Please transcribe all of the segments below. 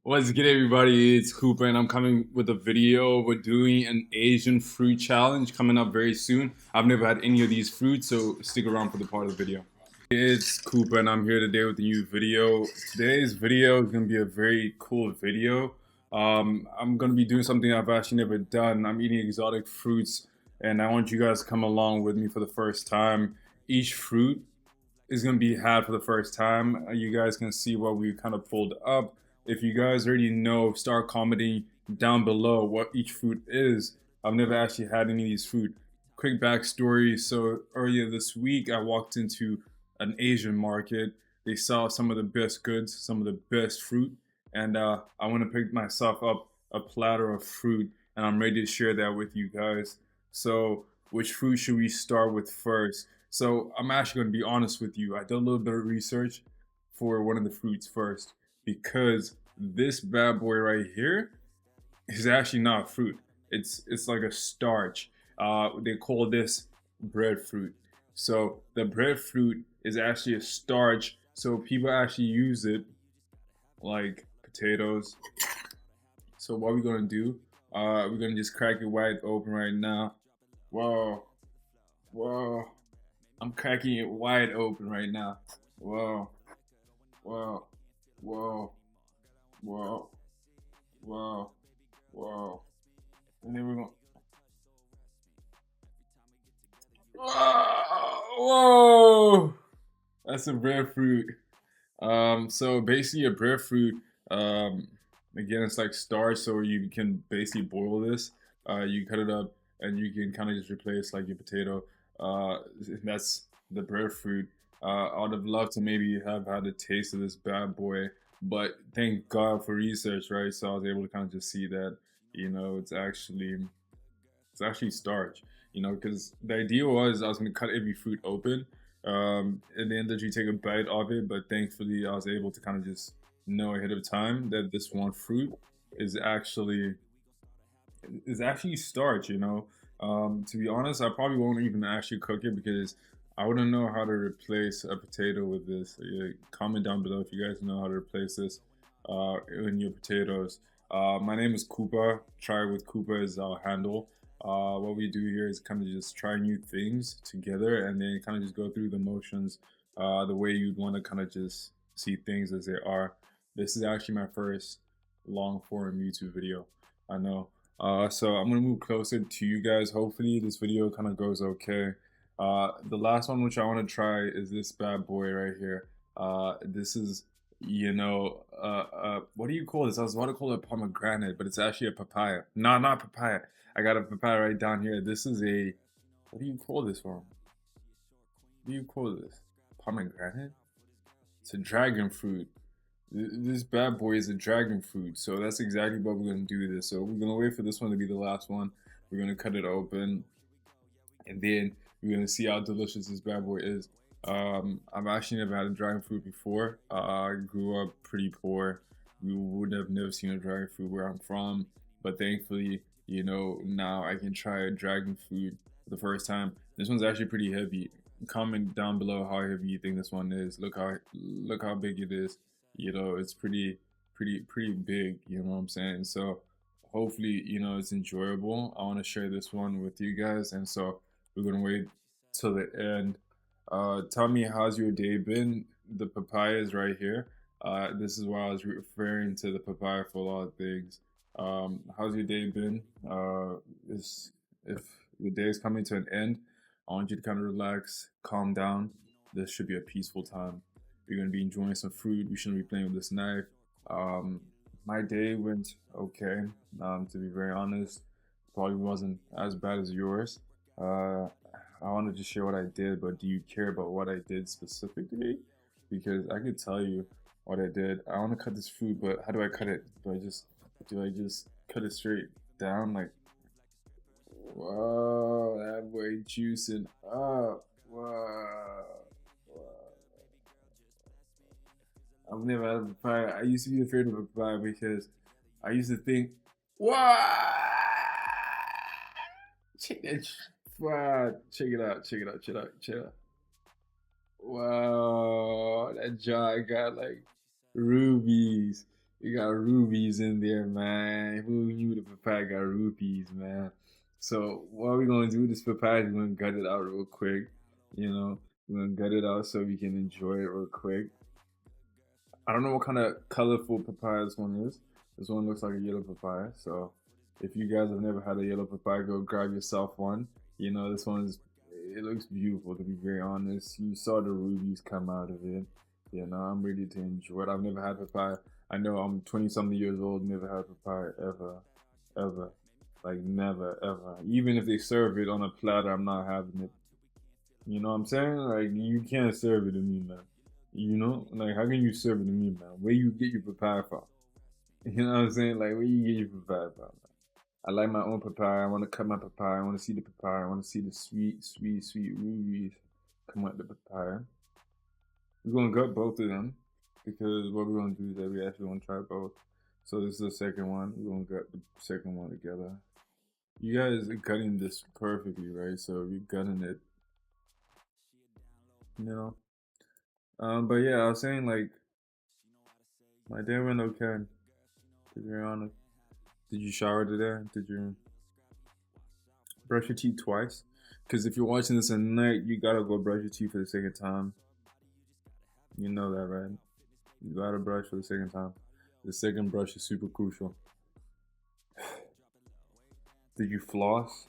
What's good, everybody? It's Cooper, and I'm coming with a video. We're doing an Asian fruit challenge coming up very soon. I've never had any of these fruits, so stick around for the part of the video. It's Cooper, and I'm here today with a new video. Today's video is going to be a very cool video. I'm going to be doing something I've actually never done. I'm eating exotic fruits, and I want you guys to come along with me for the first time. Each fruit is going to be had for the first time. You guys can see what we kind of pulled up. If you guys already know, start commenting down below what each fruit is. I've never actually had any of these fruit. Quick backstory. So earlier this week, I walked into an Asian market. They sell some of the best goods, some of the best fruit. And I want to pick myself up a platter of fruit, and I'm ready to share that with you guys. So which fruit should we start with first? So I'm actually going to be honest with you. I did a little bit of research for one of the fruits first, because this bad boy right here is actually not a fruit. It's like a starch. They call this breadfruit. So the breadfruit is actually a starch. So people actually use it like potatoes. So what we're gonna do? We're gonna just crack it wide open right now. Whoa, whoa! I'm cracking it wide open right now. Whoa, whoa, whoa, whoa, whoa, whoa. And then we're going. Whoa! That's a breadfruit. So basically a breadfruit, again, it's like starch, so you can basically boil this. You cut it up and you can kind of just replace like your potato. That's the breadfruit. I would have loved to maybe have had a taste of this bad boy, but thank God for research, right? So I was able to kind of just see that, it's actually starch, because the idea was I was going to cut every fruit open, and then literally take a bite of it. But thankfully, I was able to kind of just know ahead of time that this one fruit is actually starch. To be honest, I probably won't even actually cook it because I wouldn't know how to replace a potato with this. Yeah, comment down below if you guys know how to replace this in your potatoes. My name is Koopa. Try with Koopa is our handle. What we do here is kind of just try new things together, and then kind of just go through the motions the way you'd want to kind of just see things as they are. This is actually my first long form YouTube video, I know. So I'm gonna move closer to you guys. Hopefully this video kind of goes okay. The last one which I want to try is this bad boy right here. This is, what do you call this? I was about to call it pomegranate, but it's actually a papaya. No, not papaya. I got a papaya right down here. This is a, what do you call this one? What do you call this? Pomegranate? It's a dragon fruit. This bad boy is a dragon fruit, so that's exactly what we're gonna do this. So we're gonna wait for this one to be the last one. We're gonna cut it open, and then we're gonna see how delicious this bad boy is. I've actually never had a dragon fruit before. I grew up pretty poor. We would have never seen a dragon fruit where I'm from, but thankfully, now I can try a dragon fruit for the first time. This one's actually pretty heavy. Comment down below how heavy you think this one is. Look how big it is. It's pretty big. You know what I'm saying? So hopefully, it's enjoyable. I want to share this one with you guys, and so we're gonna wait till the end. Tell me, how's your day been? The papaya is right here. This is why I was referring to the papaya for a lot of things. How's your day been? If the day is coming to an end, I want you to kind of relax, calm down. This should be a peaceful time. You're gonna be enjoying some fruit. We shouldn't be playing with this knife. My day went okay. To be very honest, probably wasn't as bad as yours. I wanted to share what I did, but do you care about what I did specifically? Because I could tell you what I did. I want to cut this fruit, but how do I cut it? Do I just cut it straight down? Like, whoa, that boy juicing up. Whoa. I've never had a papaya. I used to be afraid of a papaya because I used to think, what? Check that. Wow, check it out, check it out, check it out, check it out. Wow, that jar got like rubies. You got rubies in there, man. Who knew the papaya got rubies, man? So what we're gonna do with this papaya is we're gonna gut it out real quick. You know, we're gonna gut it out so we can enjoy it real quick. I don't know what kind of colorful papaya this one is. This one looks like a yellow papaya. So if you guys have never had a yellow papaya, go grab yourself one. You know, this one's it looks beautiful to be very honest. You saw the rubies come out of it. You know, I'm ready to enjoy it. I've never had papaya. I know I'm 20 something years old, never had papaya ever, ever. Like never, ever. Even if they serve it on a platter, I'm not having it. You know what I'm saying? Like you can't serve it to me, man. You know, like how can you serve it to me, man? Where you get your papaya from? You know what I'm saying? Like where you get your papaya from? Man? I like my own papaya. I want to cut my papaya. I want to see the papaya. I want to see the sweet, sweet, sweet rubies come out the papaya. We're gonna gut both of them because what we're gonna do is that we actually want to try both. So this is the second one. We're gonna gut the second one together. You guys are cutting this perfectly, right? So we're gutting it, you know. But yeah, I was saying like my day went okay. To be honest, did you shower today? Did you brush your teeth twice? Because if you're watching this at night, you gotta go brush your teeth for the second time. You know that, right? You gotta brush for the second time. The second brush is super crucial. Did you floss?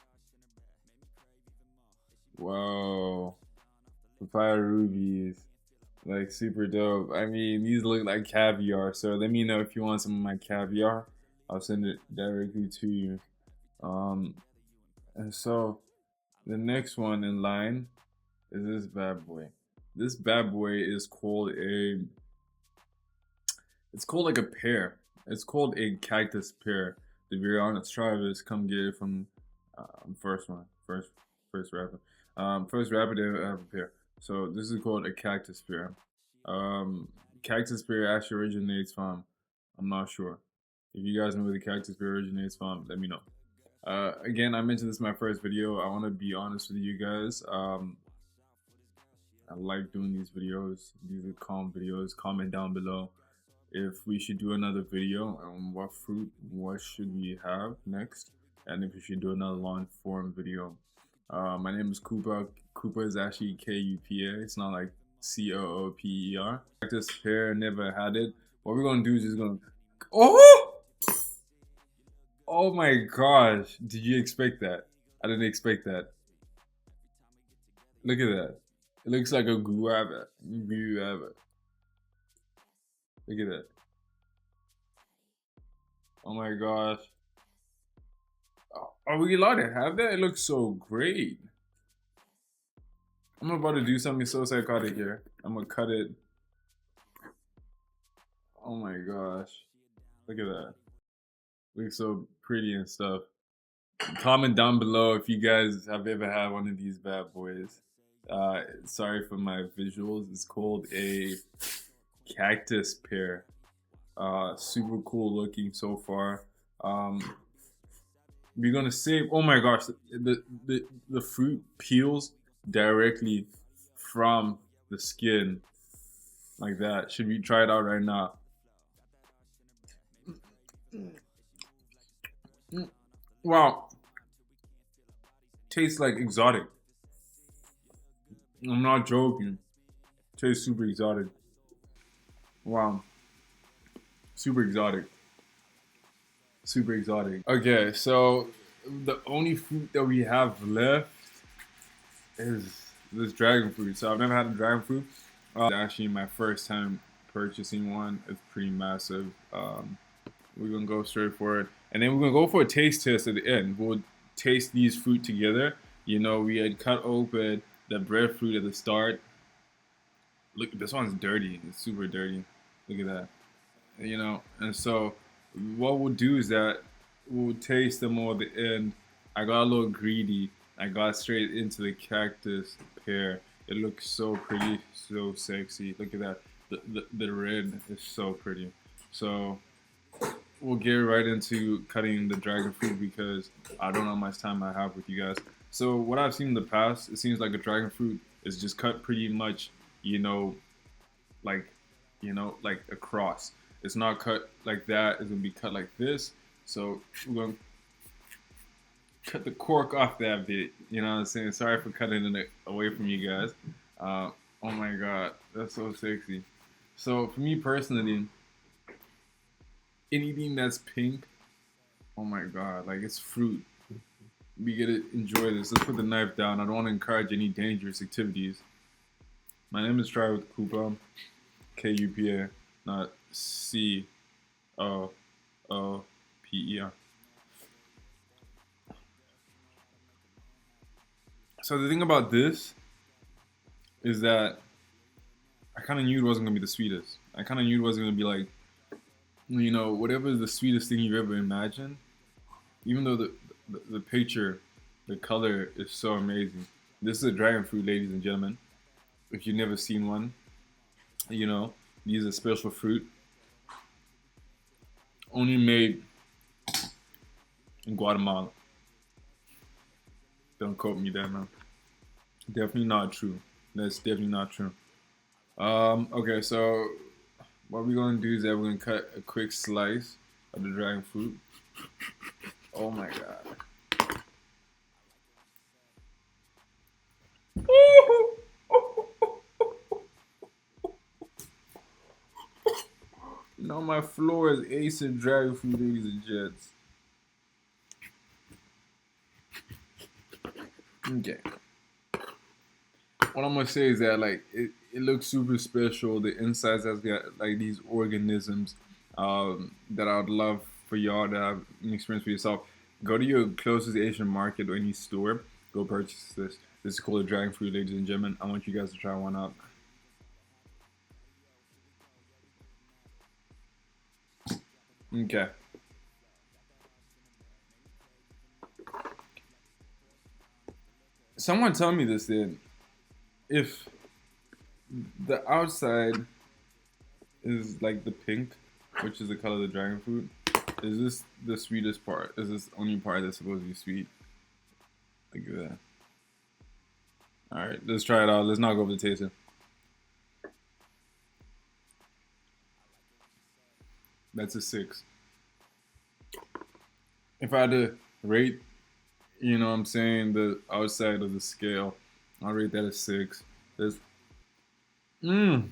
Whoa, papaya rubies, like super dope. I mean, these look like caviar. So let me know if you want some of my caviar. I'll send it directly to you. Um, and so the next one in line is this bad boy. This bad boy is called a. It's called like a pear. It's called a cactus pear. To be honest, Travis, come get it from first one, first rapper. First rapper to have a pear. So this is called a cactus pear. Um, Cactus pear actually originates from. I'm not sure. If you guys know where the cactus pear originates from, let me know. Again, I mentioned this in my first video. I want to be honest with you guys. I like doing these videos. These are calm videos. Comment down below if we should do another video on what fruit, what should we have next, and if we should do another long form video. My name is Koopa. Koopa is actually Kupa. It's not like Cooper. This pair never had it. What we're gonna do is just gonna. Oh! Oh my gosh! Did you expect that? I didn't expect that. Look at that. It looks like a guava. Guava. Look at that. Oh my gosh. Are we allowed to have that? It looks so great. I'm about to do something so psychotic here. I'm gonna cut it. Oh my gosh. Look at that. Looks so pretty and stuff. Comment down below if you guys have ever had one of these bad boys. Sorry for my visuals. It's called a cactus pear. Super cool looking so far. We're gonna save. Oh my gosh, the fruit peels directly from the skin like that. Should we try it out right now? Wow, tastes like exotic. I'm not joking. Tastes super exotic. Wow, super exotic. Super exotic. Okay, so the only fruit that we have left is this dragon fruit. So I've never had a dragon fruit. Actually, my first time purchasing one. It's pretty massive. We're gonna go straight for it, and then we're gonna go for a taste test at the end. We'll taste these fruit together. You know, we had cut open the breadfruit at the start. Look, this one's dirty. It's super dirty. Look at that. You know, and so what we'll do is that we'll taste them all at the end. I got a little greedy. I got straight into the cactus pear. It looks so pretty, so sexy. Look at that. The red is so pretty. So we'll get right into cutting the dragon fruit because I don't know how much time I have with you guys. So what I've seen in the past, it seems like a dragon fruit is just cut pretty much, you know, like, like across. It's not cut like that. It's gonna be cut like this. So we're gonna cut the cork off that bit. You know what I'm saying? Sorry for cutting it away from you guys. Oh my god, that's so sexy. So for me personally, anything that's pink, oh my god, like it's fruit. We gotta enjoy this. Let's put the knife down. I don't want to encourage any dangerous activities. My name is Try with Kupa, Kupa, not Cooper. So the thing about this is that I kind of knew it wasn't gonna be the sweetest. I kind of knew it wasn't gonna be like, whatever is the sweetest thing you've ever imagined. Even though the picture, the color is so amazing. This is a dragon fruit, ladies and gentlemen. If you've never seen one, these are special fruit, only made in Guatemala. Don't quote me there, man. Definitely not true. That's definitely not true. Okay, so what we're gonna do is that we're gonna cut a quick slice of the dragon fruit. Oh my god. Now my floor is ace and dragon fruit, ladies and gents. Okay. What I'm gonna say is that like it looks super special. The insides has got like these organisms that I would love for y'all to have an experience for yourself. Go to your closest Asian market or any store. Go purchase this. This is called a dragon fruit, ladies and gentlemen. I want you guys to try one out. Okay. Someone tell me this then. If the outside is like the pink, which is the color of the dragon fruit, is this the sweetest part? Is this the only part that's supposed to be sweet? Look at that. Alright, let's try it out. Let's not go over the tasting. That's a 6. If I had to rate, what I'm saying, the outside of the scale, I'll rate that a 6. There's So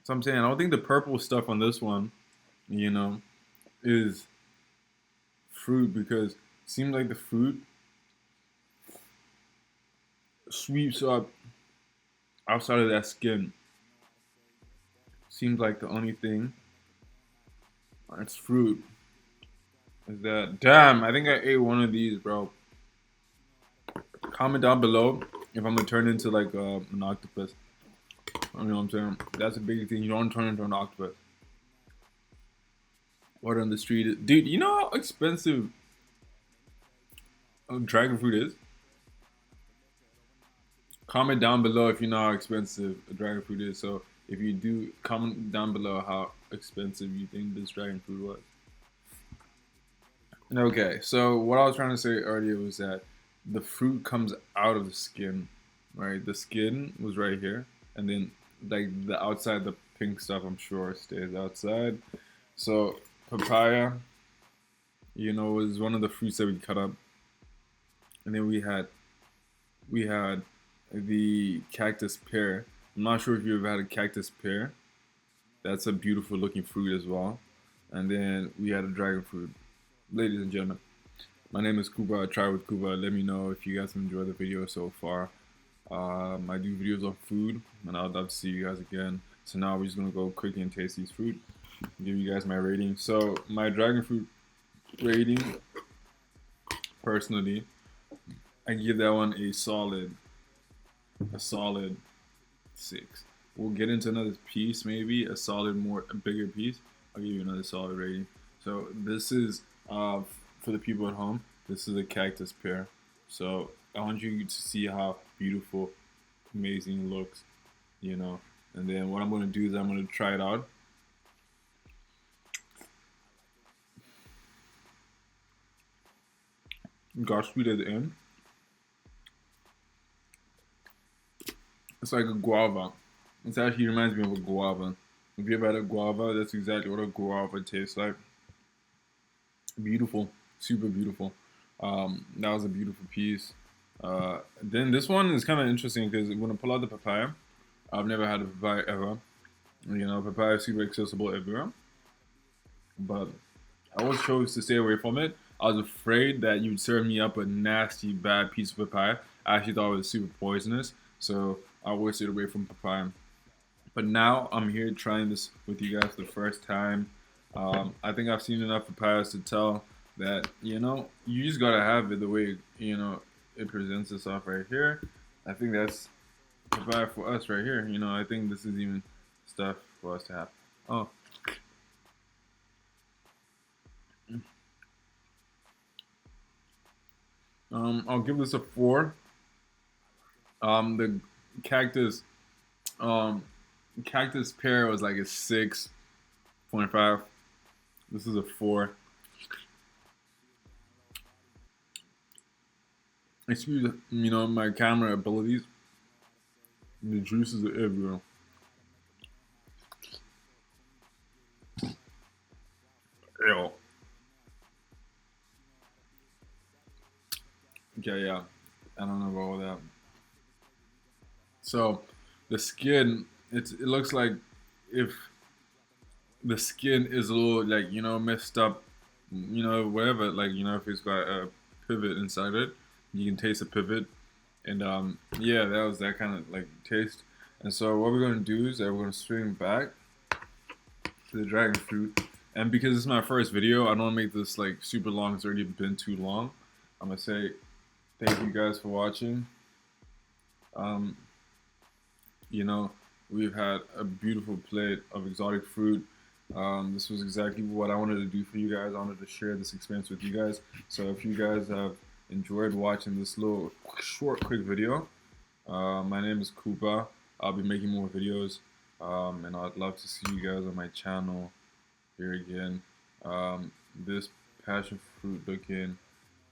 I'm saying I don't think the purple stuff on this one, is fruit because it seems like the fruit sweeps up outside of that skin. Seems like the only thing that's fruit is that. Damn, I think I ate one of these, bro. Comment down below if I'm gonna turn into like an octopus. You know what I'm saying? That's a big thing. You don't turn into an octopus. What on the street, dude? You know how expensive dragon fruit is? Comment down below if you know how expensive a dragon fruit is. So if you do, comment down below how expensive you think this dragon fruit was. Okay, so what I was trying to say earlier was that the fruit comes out of the skin, right? The skin was right here, and then like the outside, the pink stuff, I'm sure stays outside. So papaya, was one of the fruits that we cut up, and then we had the cactus pear. I'm not sure if you ever had a cactus pear. That's a beautiful looking fruit as well. And then we had a dragon fruit. Ladies and gentlemen, my name is Kuba. Try with Kuba. Let me know if you guys have enjoyed the video so far. I do videos on food, and I'd love to see you guys again. So now we're just gonna go quickly and taste these fruit. Give you guys my rating. So my dragon fruit rating, personally, I give that one a solid 6. We'll get into another piece, maybe a bigger piece. I'll give you another solid rating. So this is for the people at home. This is a cactus pear. So I want you to see how beautiful, amazing it looks, And then what I'm gonna do is I'm gonna try it out. Got sweet at the end. It's like a guava. It actually reminds me of a guava. If you ever had a guava, that's exactly what a guava tastes like. Beautiful, super beautiful. That was a beautiful piece. Then this one is kind of interesting because when I pull out the papaya, I've never had a papaya ever. You know, papaya is super accessible everywhere, but I always chose to stay away from it. I was afraid that you'd serve me up a nasty, bad piece of papaya. I actually thought it was super poisonous, so I always stayed away from papaya. But now I'm here trying this with you guys for the first time. I think I've seen enough papayas to tell that, you know, you just gotta have it the way, you know, it presents itself right here. I think that's papaya for us right here. You know, I think this is even stuff for us to have. Oh, I'll give this a 4. The cactus, um, cactus pear was like a 6.5. This is a 4. Excuse, you know, my camera abilities. The juices are everywhere. Ew. Okay, yeah. I don't know about all that. So, the skin, it looks like if the skin is a little like, you know, messed up, you know, whatever, like, you know, if it's got a pivot inside it, you can taste a pivot. And yeah, that was that kind of like taste. And so what we're gonna do is that we're gonna swing back to the dragon fruit. And because this is my first video, I don't wanna make this like super long. It's already been too long. I'm gonna say thank you guys for watching. Um, you know, we've had a beautiful plate of exotic fruit. This was exactly what I wanted to do for you guys. I wanted to share this experience with you guys. So if you guys have enjoyed watching this little short, quick video, my name is Koopa. I'll be making more videos, and I'd love to see you guys on my channel here again. This passion fruit looking,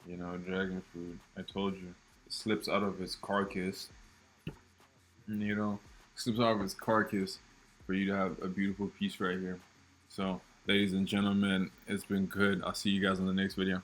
you know, dragon fruit, I told you, slips out of its carcass, you know, slips out of its carcass for you to have a beautiful piece right here. So, ladies and gentlemen, it's been good. I'll see you guys in the next video.